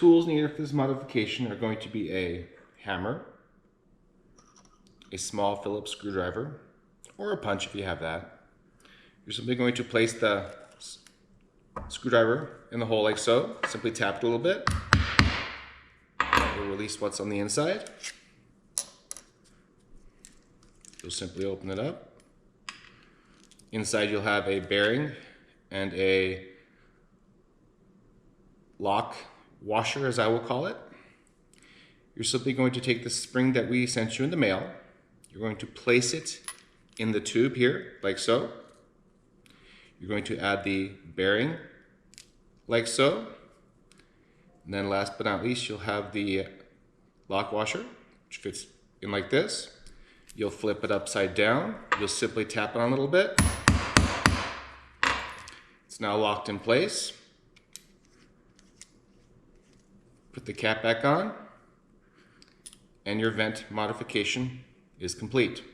tools needed for this modification are going to be a hammer, a small Phillips screwdriver, or a punch if you have that. You're simply going to place the screwdriver in the hole like so. Simply tap it a little bit. You'll release what's on the inside. You'll simply open it up. Inside you'll have a bearing and a lock washer, as I will call it. You're simply going to take the spring that we sent you in the mail. You're going to place it in the tube here, like so. You're going to add the bearing, like so. And then last but not least, you'll have the lock washer, which fits in like this. You'll flip it upside down. You'll simply tap it on a little bit. It's now locked in place. Put the cap back on, and your vent modification is complete.